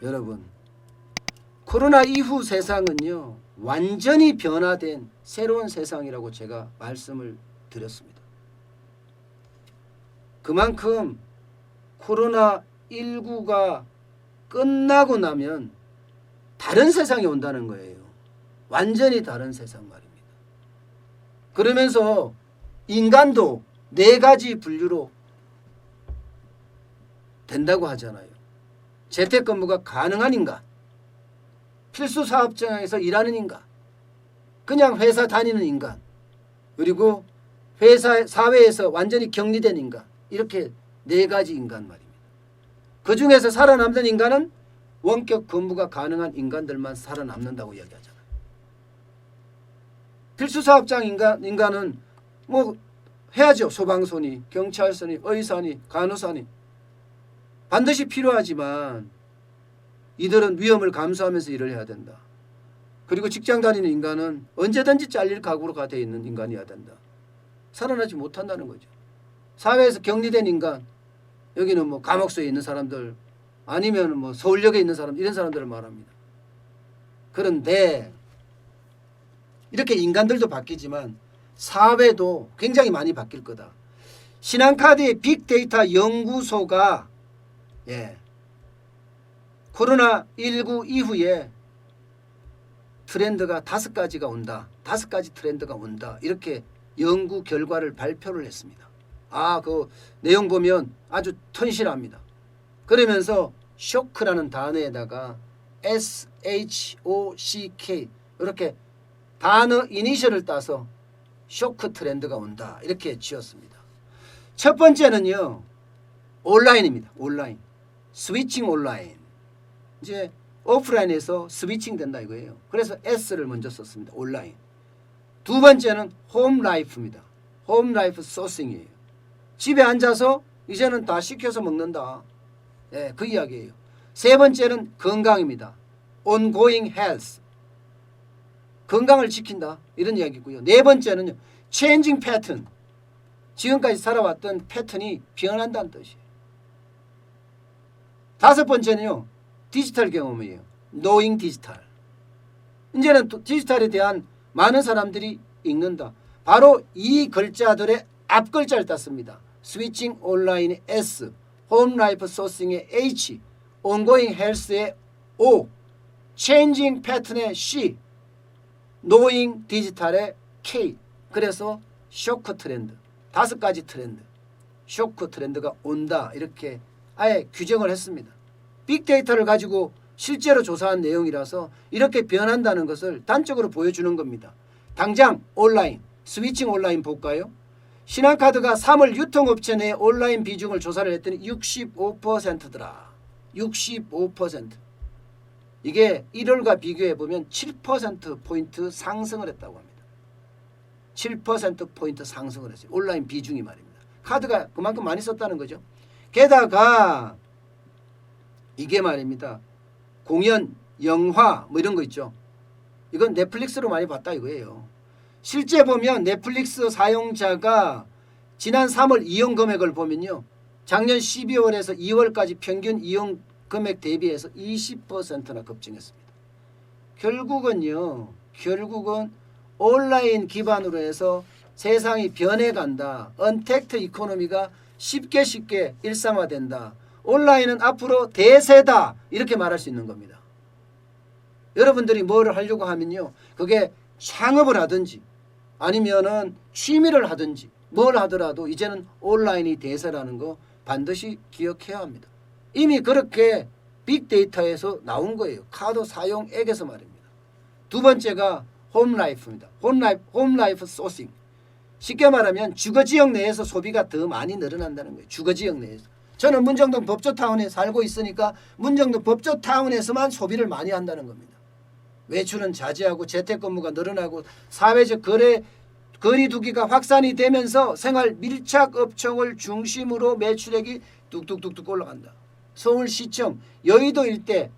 여러분, 코로나 이후 세상은요 완전히 변화된 새로운 세상이라고 제가 말씀을 드렸습니다. 그만큼 코로나19가 끝나고 나면 다른 세상이 온다는 거예요. 완전히 다른 세상 말입니다. 그러면서 인간도 4가지 분류로 된다고 하잖아요. 재택근무가 가능한 인간, 필수 사업장에서 일하는 인간, 그냥 회사 다니는 인간, 그리고 회사 사회에서 완전히 격리된 인간, 이렇게 4가지 인간 말입니다. 그 중에서 살아남는 인간은 원격 근무가 가능한 인간들만 살아남는다고 이야기하잖아요. 필수 사업장 인간은 뭐 해야죠. 소방서니, 경찰서니, 의사니, 간호사니 반드시 필요하지만 이들은 위험을 감수하면서 일을 해야 된다. 그리고 직장 다니는 인간은 언제든지 잘릴 각오가 되어 있는 인간이어야 된다. 살아나지 못한다는 거죠. 사회에서 격리된 인간, 여기는 뭐 감옥소에 있는 사람들, 아니면 뭐 서울역에 있는 사람, 이런 사람들을 말합니다. 그런데 이렇게 인간들도 바뀌지만 사회도 굉장히 많이 바뀔 거다. 신한카드의 빅데이터 연구소가 코로나19 이후에 트렌드가 5가지가 온다. 5가지 트렌드가 온다. 이렇게 연구 결과를 발표를 했습니다. 그 내용 보면 아주 튼실합니다. 그러면서 쇼크라는 단어에다가 SHOCK 이렇게 단어 이니셜을 따서 쇼크 트렌드가 온다. 이렇게 지었습니다. 첫 번째는요. 온라인입니다. 온라인. 스위칭 온라인. 이제 오프라인에서 스위칭 된다 이거예요. 그래서 S를 먼저 썼습니다. 온라인. 두 번째는 홈 라이프입니다. 홈 라이프 소싱이에요. 집에 앉아서 이제는 다 시켜서 먹는다. 그 이야기예요. 세 번째는 건강입니다. ongoing health. 건강을 지킨다. 이런 이야기고요. 네 번째는요. changing pattern. 지금까지 살아왔던 패턴이 변한다는 뜻이에요. 다섯 번째는요. 디지털 경험이에요. knowing 디지털. 이제는 디지털에 대한 많은 사람들이 읽는다. 바로 이 글자들의 앞글자를 땄습니다. 스위칭 온라인의 S, 홈 라이프 소싱의 H, ongoing health의 O, changing pattern의 C, knowing 디지털의 K. 그래서 쇼크 트렌드. 5가지 트렌드. 쇼크 트렌드가 온다. 이렇게 아예 규정을 했습니다. 빅데이터를 가지고 실제로 조사한 내용이라서 이렇게 변한다는 것을 단적으로 보여주는 겁니다. 당장 온라인, 스위칭 온라인 볼까요? 신한카드가 3월 유통업체 내 온라인 비중을 조사를 했더니 65%더라. 65%. 이게 1월과 비교해보면 7%포인트 상승을 했다고 합니다. 7%포인트 상승을 했어요. 온라인 비중이 말입니다. 카드가 그만큼 많이 썼다는 거죠. 게다가 이게 말입니다. 공연, 영화 뭐 이런 거 있죠. 이건 넷플릭스로 많이 봤다 이거예요. 실제 보면 넷플릭스 사용자가 지난 3월 이용 금액을 보면요. 작년 12월에서 2월까지 평균 이용 금액 대비해서 20%나 급증했습니다. 결국은 온라인 기반으로 해서 세상이 변해간다. 언택트 이코노미가 쉽게 일상화된다. 온라인은 앞으로 대세다. 이렇게 말할 수 있는 겁니다. 여러분들이 뭐를 하려고 하면요. 그게 창업을 하든지 아니면은 취미를 하든지 뭘 하더라도 이제는 온라인이 대세라는 거 반드시 기억해야 합니다. 이미 그렇게 빅데이터에서 나온 거예요. 카드 사용액에서 말입니다. 두 번째가 홈라이프입니다. 홈라이프 소싱. 쉽게 말하면 주거지역 내에서 소비가 더 많이 늘어난다는 거예요. 주거지역 내에서. 저는 문정동 법조타운에 살고 있으니까 문정동 법조타운에서만 소비를 많이 한다는 겁니다. 외출은 자제하고 재택근무가 늘어나고 사회적 거리두기가 확산이 되면서 생활 밀착업종을 중심으로 매출액이 뚝뚝뚝뚝 올라간다. 서울시청 여의도 일대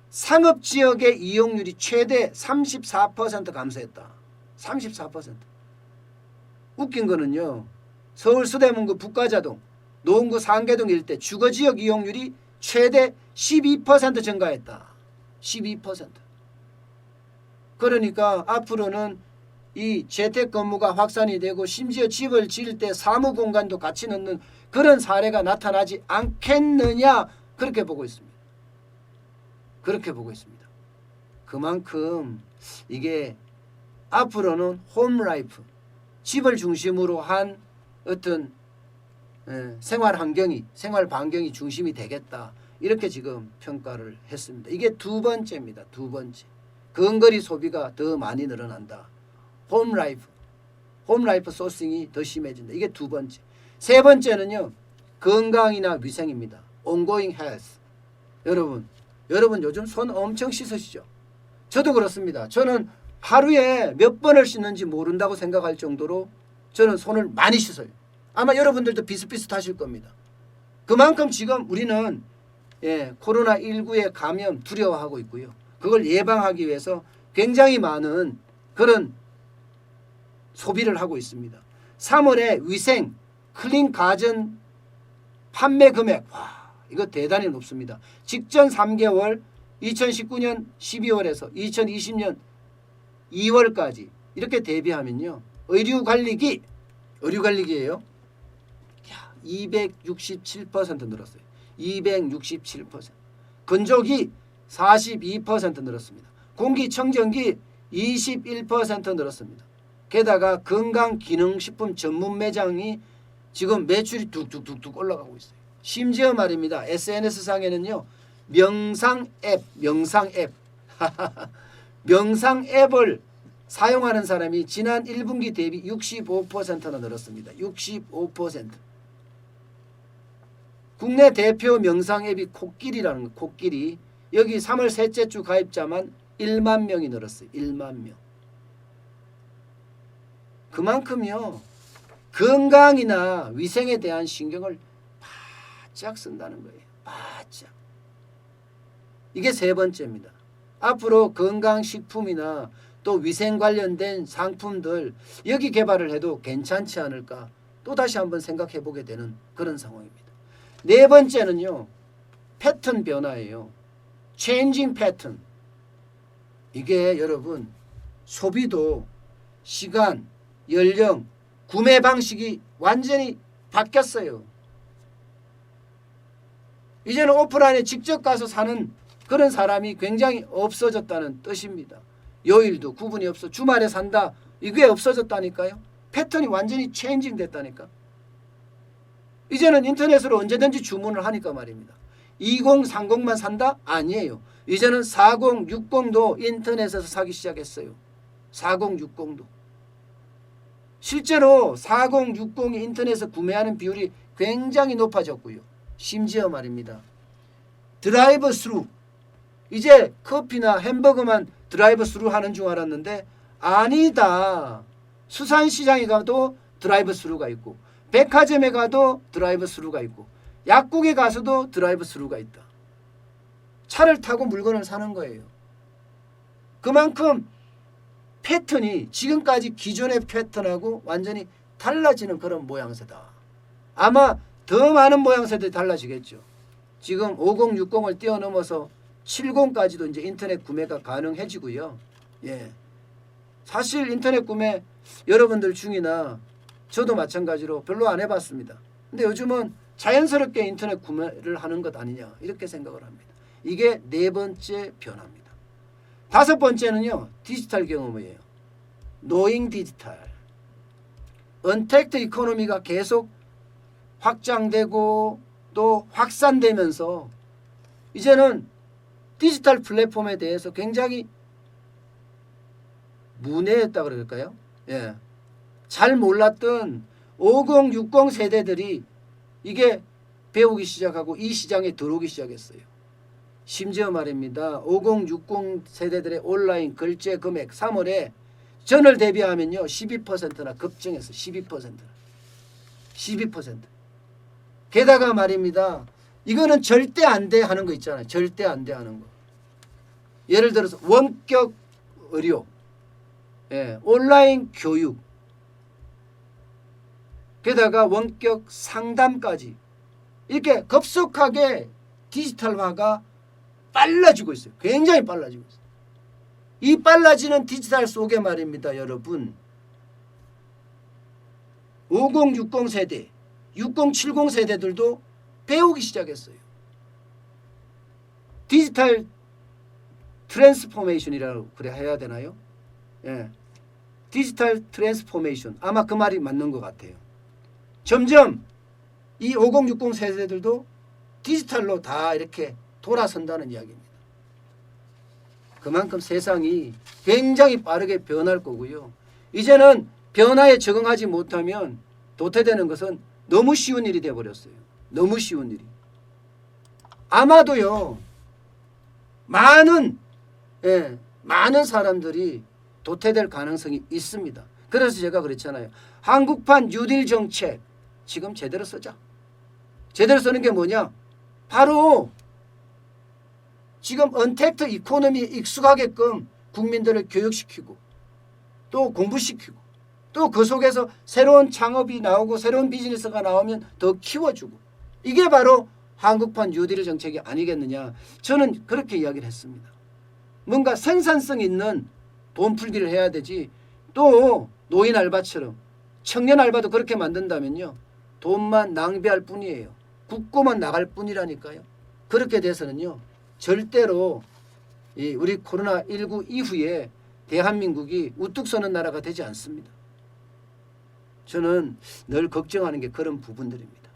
상업지역의 이용률이 최대 34% 감소했다. 34%. 웃긴 거는요. 서울 서대문구 북가자동, 노원구 상계동 일대 주거지역 이용률이 최대 12% 증가했다. 12%. 그러니까 앞으로는 이 재택근무가 확산이 되고 심지어 집을 지을 때 사무공간도 같이 넣는 그런 사례가 나타나지 않겠느냐, 그렇게 보고 있습니다. 그렇게 보고 있습니다. 그만큼 이게 앞으로는 홈라이프, 집을 중심으로 한 어떤 생활 환경이, 생활 반경이 중심이 되겠다, 이렇게 지금 평가를 했습니다. 이게 두 번째입니다. 두 번째. 근거리 소비가 더 많이 늘어난다. 홈라이프 소싱이 더 심해진다. 이게 두 번째. 세 번째는요, 건강이나 위생입니다. ongoing health. 여러분 요즘 손 엄청 씻으시죠? 저도 그렇습니다. 저는 하루에 몇 번을 씻는지 모른다고 생각할 정도로 저는 손을 많이 씻어요. 아마 여러분들도 비슷비슷하실 겁니다. 그만큼 지금 우리는 코로나19의 감염 두려워하고 있고요. 그걸 예방하기 위해서 굉장히 많은 그런 소비를 하고 있습니다. 3월에 위생, 클린 가전 판매 금액, 와, 이거 대단히 높습니다. 직전 3개월 2019년 12월에서 2020년 2월까지 이렇게 대비하면요, 의류관리기예요. 267% 늘었어요. 267%. 건조기 42% 늘었습니다. 공기청정기 21% 늘었습니다. 게다가 건강기능식품 전문 매장이 지금 매출이 뚝뚝뚝뚝 올라가고 있어요. 심지어 말입니다. SNS상에는요, 명상앱 명상앱을 사용하는 사람이 지난 1분기 대비 65%나 늘었습니다. 65%. 국내 대표 명상앱이 코끼리라는 거, 코끼리. 여기 3월 셋째 주 가입자만 1만 명이 늘었어요. 1만 명. 그만큼요, 건강이나 위생에 대한 신경을 바짝 쓴다는 거예요. 바짝. 이게 세 번째입니다. 앞으로 건강식품이나 또 위생 관련된 상품들 여기 개발을 해도 괜찮지 않을까, 또다시 한번 생각해 보게 되는 그런 상황입니다. 네 번째는요, 패턴 변화예요. 체인징 패턴. 이게 여러분, 소비도 시간, 연령, 구매 방식이 완전히 바뀌었어요. 이제는 오프라인에 직접 가서 사는 그런 사람이 굉장히 없어졌다는 뜻입니다. 요일도 구분이 없어. 주말에 산다, 이게 없어졌다니까요. 패턴이 완전히 체인징 됐다니까. 이제는 인터넷으로 언제든지 주문을 하니까 말입니다. 2030만 산다? 아니에요. 이제는 4060도 인터넷에서 사기 시작했어요. 4060도. 실제로 4060이 인터넷에서 구매하는 비율이 굉장히 높아졌고요. 심지어 말입니다, 드라이브 스루. 이제 커피나 햄버거만 드라이브 스루 하는 줄 알았는데 아니다. 수산시장에 가도 드라이브 스루가 있고, 백화점에 가도 드라이브 스루가 있고, 약국에 가서도 드라이브 스루가 있다. 차를 타고 물건을 사는 거예요. 그만큼 패턴이 지금까지 기존의 패턴하고 완전히 달라지는 그런 모양새다. 아마 더 많은 모양새들이 달라지겠죠. 지금 5060을 뛰어넘어서 70까지도 이제 인터넷 구매가 가능해지고요. 사실 인터넷 구매 여러분들 중이나 저도 마찬가지로 별로 안 해봤습니다. 근데 요즘은 자연스럽게 인터넷 구매를 하는 것 아니냐, 이렇게 생각을 합니다. 이게 네 번째 변화입니다. 다섯 번째는요, 디지털 경험이에요. 노잉 디지털. 언택트 이코노미가 계속 확장되고 또 확산되면서 이제는 디지털 플랫폼에 대해서 굉장히 문외했다 그럴까요? 잘 몰랐던 5060 세대들이 이게 배우기 시작하고 이 시장에 들어오기 시작했어요. 심지어 말입니다, 5060 세대들의 온라인 결제 금액 3월에 전월 대비하면요 12%나 급증해서 12%. 게다가 말입니다, 이거는 절대 안 돼 하는 거 있잖아요. 절대 안 돼 하는 거. 예를 들어서 원격 의료, 온라인 교육, 게다가 원격 상담까지 이렇게 급속하게 디지털화가 빨라지고 있어요. 굉장히 빨라지고 있어요. 이 빨라지는 디지털 속에 말입니다. 여러분 5060 세대 6070 세대들도 배우기 시작했어요. 디지털 트랜스포메이션이라고 그래 해야 되나요? 예. 디지털 트랜스포메이션 아마 그 말이 맞는 것 같아요. 점점 이 5060 세대들도 디지털로 다 이렇게 돌아선다는 이야기입니다. 그만큼 세상이 굉장히 빠르게 변할 거고요. 이제는 변화에 적응하지 못하면 도태되는 것은 너무 쉬운 일이 되어버렸어요. 너무 쉬운 일이. 아마도요. 많은 사람들이 도태될 가능성이 있습니다. 그래서 제가 그랬잖아요. 한국판 뉴딜 정책 지금 제대로 쓰자. 제대로 쓰는 게 뭐냐? 바로 지금 언택트 이코노미에 익숙하게끔 국민들을 교육시키고 또 공부시키고 또 그 속에서 새로운 창업이 나오고 새로운 비즈니스가 나오면 더 키워주고 이게 바로 한국판 뉴딜 정책이 아니겠느냐. 저는 그렇게 이야기를 했습니다. 뭔가 생산성 있는 돈 풀기를 해야 되지 또 노인 알바처럼 청년 알바도 그렇게 만든다면요. 돈만 낭비할 뿐이에요. 굽고만 나갈 뿐이라니까요. 그렇게 돼서는요. 절대로 우리 코로나19 이후에 대한민국이 우뚝 서는 나라가 되지 않습니다. 저는 늘 걱정하는 게 그런 부분들입니다.